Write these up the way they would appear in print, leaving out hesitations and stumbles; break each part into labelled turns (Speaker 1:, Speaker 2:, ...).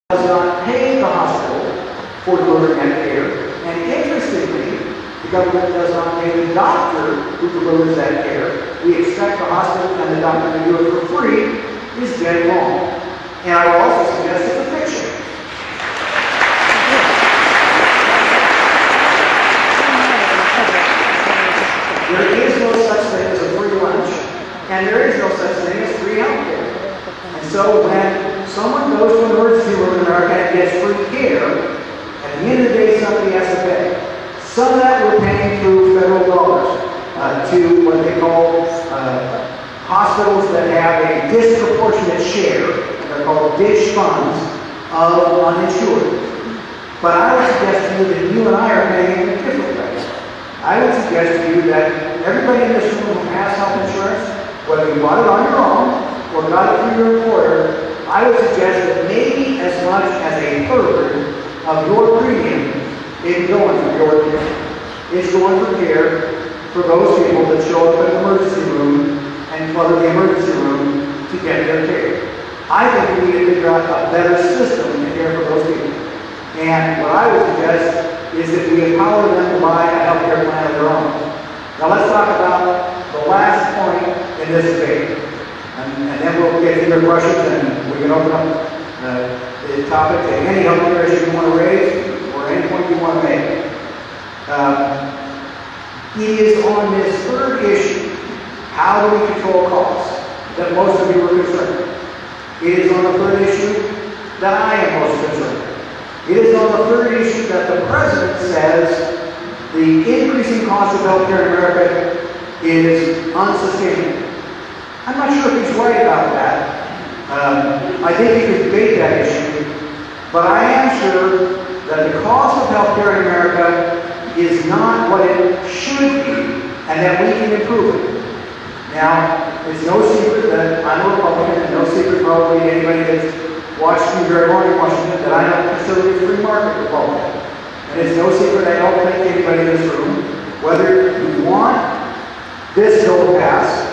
Speaker 1: does not pay the hospital for delivering that care. And interestingly, the government does not pay the doctor who delivers that care. We expect the hospital and the doctor to do it for free is dead wrong. And I would also suggest it's a fiction. There is no such thing as a free lunch, and there is no such thing as free healthcare. And so when someone goes to an emergency room in America and gets free care, at the end of the day somebody has to pay. Some of that we're paying through federal dollars to what they call hospitals that have a disproportionate share, and they're called DISH funds, of uninsured. But I would suggest to you that you and I are paying in a different way. I would suggest to you that everybody in this room who has health insurance, whether you bought it on your own or got it through your employer, I would suggest that maybe as much as a third of your premium is going for your care. It's going for care for those people that show up in the emergency room and clutter the emergency room to get their care. I think we need to figure out a better system to care for those people. And what I would suggest is that we empower them to buy a health care plan of their own. Now let's talk about the last point in this debate. And then we'll get to your questions and we can open up the topic to any health care issue you want to raise or any point you want to make. It is on this third issue, how do we control costs, that most of you are concerned. It is on the third issue that I am most concerned. It is on the third issue that the President says the increasing cost of health care in America is unsustainable. I'm not sure if he's right about that. I think he could debate that issue, but I am sure that the cost of health care in America is not what it should be, and that we can improve it. Now, it's no secret that I'm a Republican, and no secret probably to anybody that's watched me very long in Washington that I'm a conservative free market Republican. And it's no secret I don't think anybody in this room, whether you want this bill to pass,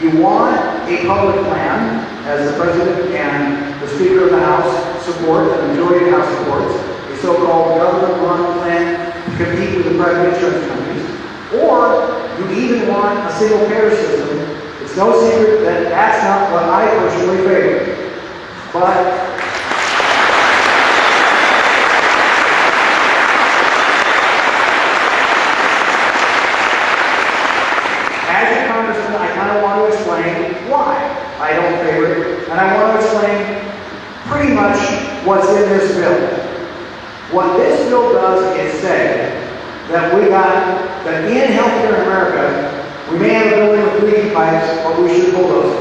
Speaker 1: you want a public plan, as the President and the Speaker of the House support, the majority of the House supports, a so-called government-run plan to compete with the private insurance companies, or you even want a single-payer system. It's no secret that that's not what I personally favor. But as a congressman, I kind of want to explain why I don't favor it, and I want to explain pretty much what's in this bill. What this bill does is say that that in healthcare in America, we may have a building with leaky pipes, but we should bulldoze it.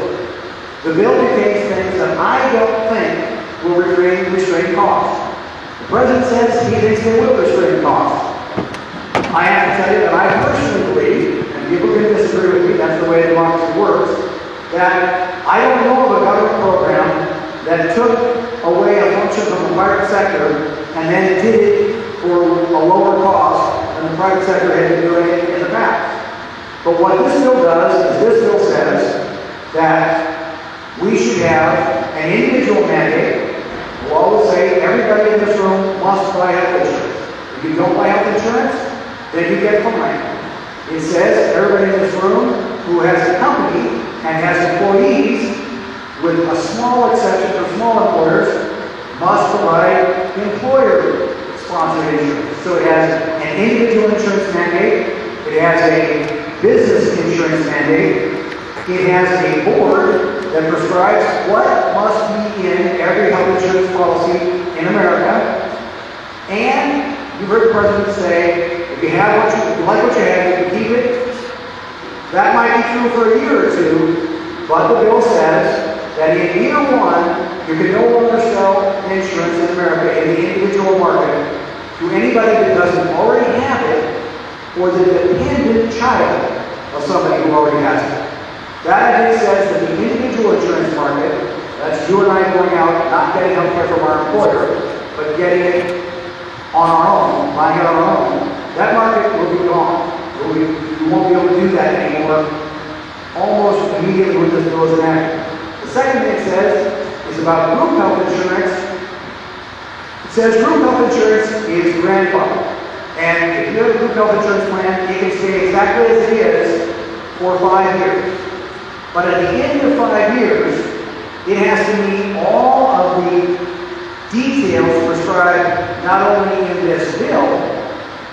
Speaker 1: The bill contains things that I don't think will restrain costs. The President says he thinks they will restrain costs. I have to tell you that I personally believe, and people can disagree with me, that's the way democracy works, that I don't know of a government program that took away a function from the private sector and then did it for a lower cost than the private sector had been doing it in the past. But what this bill does is this bill says that we should have an individual mandate. We'll always say everybody in this room must buy health insurance. If you don't buy health insurance, then you get fined. It says everybody in this room who has a company and has employees, with a small exception for small employers, must provide employer-sponsored insurance. So it has an individual insurance mandate. It has a business insurance mandate. It has a board that prescribes what must be in every health insurance policy in America. And you've heard the President say, if you like what you have, you can keep it. That might be true for a year or two, but the bill says that in year one, you can no longer sell insurance in America in the individual market to anybody that doesn't already have it, or the dependent child of somebody who already has it. That, I think, says that the individual insurance market, that's you and I going out, not getting health care from our employer, but getting it on our own, buying it on our own, that market will be gone. We won't be able to do that anymore almost immediately when this bill is enacted. The second thing it says is about group health insurance. It says group health insurance is grandfathered. And if you have a group health insurance plan, it can stay exactly as it is for 5 years. But at the end of 5 years, it has to meet all of the details prescribed not only in this bill,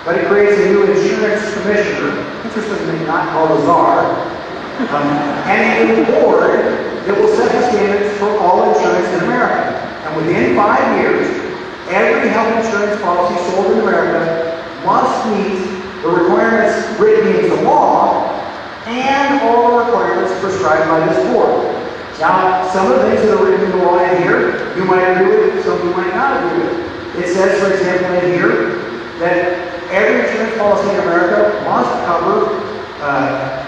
Speaker 1: but it creates a new insurance commissioner, interestingly not called a czar, and a new board that will set the standards for all insurance in America. And within 5 years, every health insurance policy sold in America must meet the requirements written into law and all the requirements prescribed by this board. Now, some of the things that are written into law in here, you might agree with, some you might not agree with. It says, for example, in here, that every insurance policy in America must cover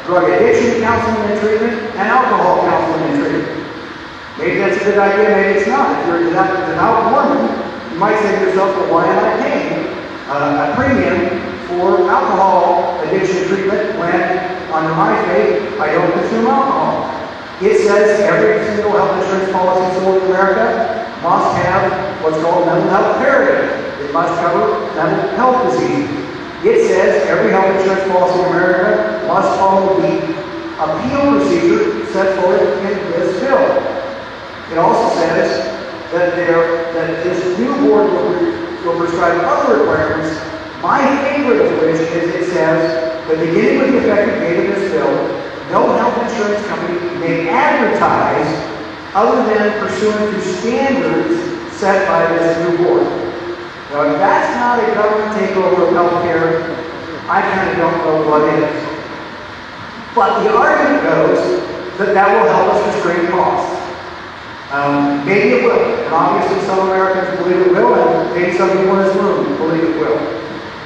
Speaker 1: drug addiction counseling and treatment and alcohol counseling and treatment. Maybe that's a good idea, maybe it's not. If you're a devout Mormon, you might say to yourself, well, why am I paying a premium for alcohol addiction treatment when, under my faith, I don't consume alcohol? It says every single health insurance policy sold in America must have what's called mental health parity. It must cover mental health disease. It says every health insurance policy in America must follow the appeal procedure set forth in this bill. It also says that this new board will prescribe other requirements, my favorite of which is it says that beginning with the effective date of this bill, no health insurance company may advertise other than pursuant to standards set by this new board. Now, if that's not a government takeover of healthcare, I kind of don't know what is. But the argument goes that that will help us restrain costs. Maybe it will, and obviously some Americans believe it will, and maybe some people in this room believe it will.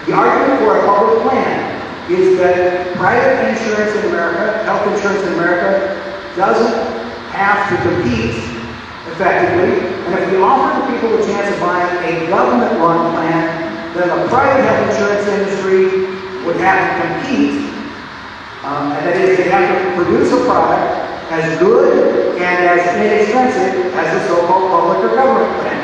Speaker 1: The argument for a public plan is that private insurance in America, health insurance in America, doesn't have to compete effectively, and if we offer people a chance of buying a government-run plan, then the private health insurance industry would have to compete, and that is, they have to produce a product as good and as inexpensive as the so-called public or government plan.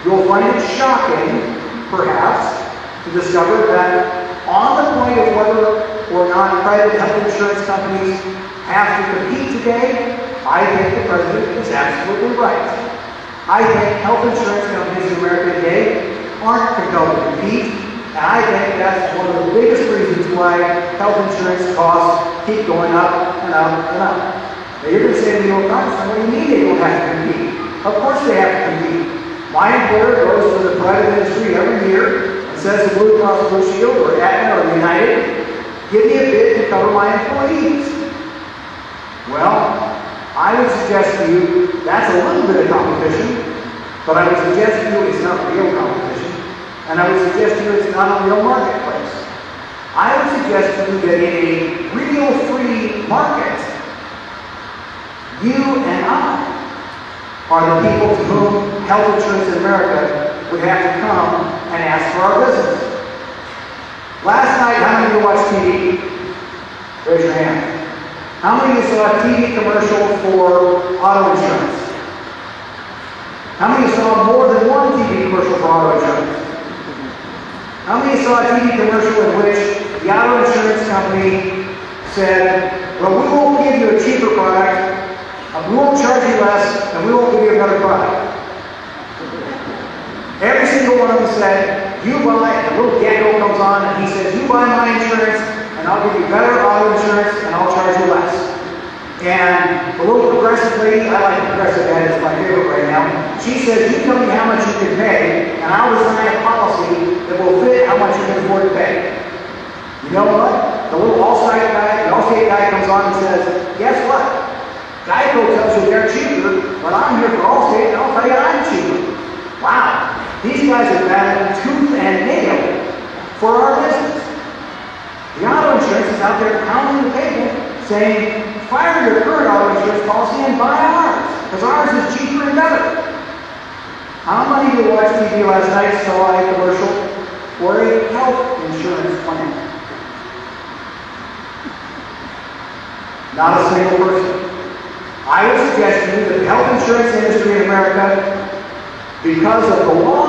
Speaker 1: You'll find it shocking, perhaps, to discover that on the point of whether or not private health insurance companies have to compete today, I think the President is absolutely right. I think health insurance companies in America today aren't compelled to compete, and I think that's one of the biggest reasons why health insurance costs keep going up and up and up. Now you're going to say to me, well, Congressman, what do you mean they don't have to compete? Of course they have to compete. My employer goes to the private industry every year and says to Blue Cross Blue Shield or Aetna or United, give me a bid to cover my employees. Well, I would suggest to you that's a little bit of competition, but I would suggest to you it's not real competition, and I would suggest to you it's not a real marketplace. I would suggest to you that in a real free market, you and I are the people to whom health insurance in America would have to come and ask for our business. Last night, how many of you watched TV? Raise your hand. How many of you saw a TV commercial for auto insurance? How many of you saw more than one TV commercial for auto insurance? How many of you saw a TV commercial in which the auto insurance company said, well, we won't give you a cheaper product, we won't charge you less, and we won't give you a better product? Every single one of them said, you buy, and a little gecko comes on and he says, you buy my insurance, and I'll give you better auto insurance, and I'll charge you less. And a little progressive lady, I like progressive, that is my favorite right now, she says, you tell me how much you can pay, and I'll design a policy that will fit how much you can afford to pay. You know what? The little Allstate guy comes on and says, guess what? Geico tells you they're cheaper, but I'm here for Allstate, and I'll tell you I'm cheaper. Wow. These guys are battling tooth and nail for our business. The auto insurance is out there pounding the table saying, fire your current auto insurance policy and buy ours, because ours is cheaper and better. How many of you watched TV last night saw a commercial for a health insurance plan? Not a single person. I would suggest to you that the health insurance industry in America, because of the law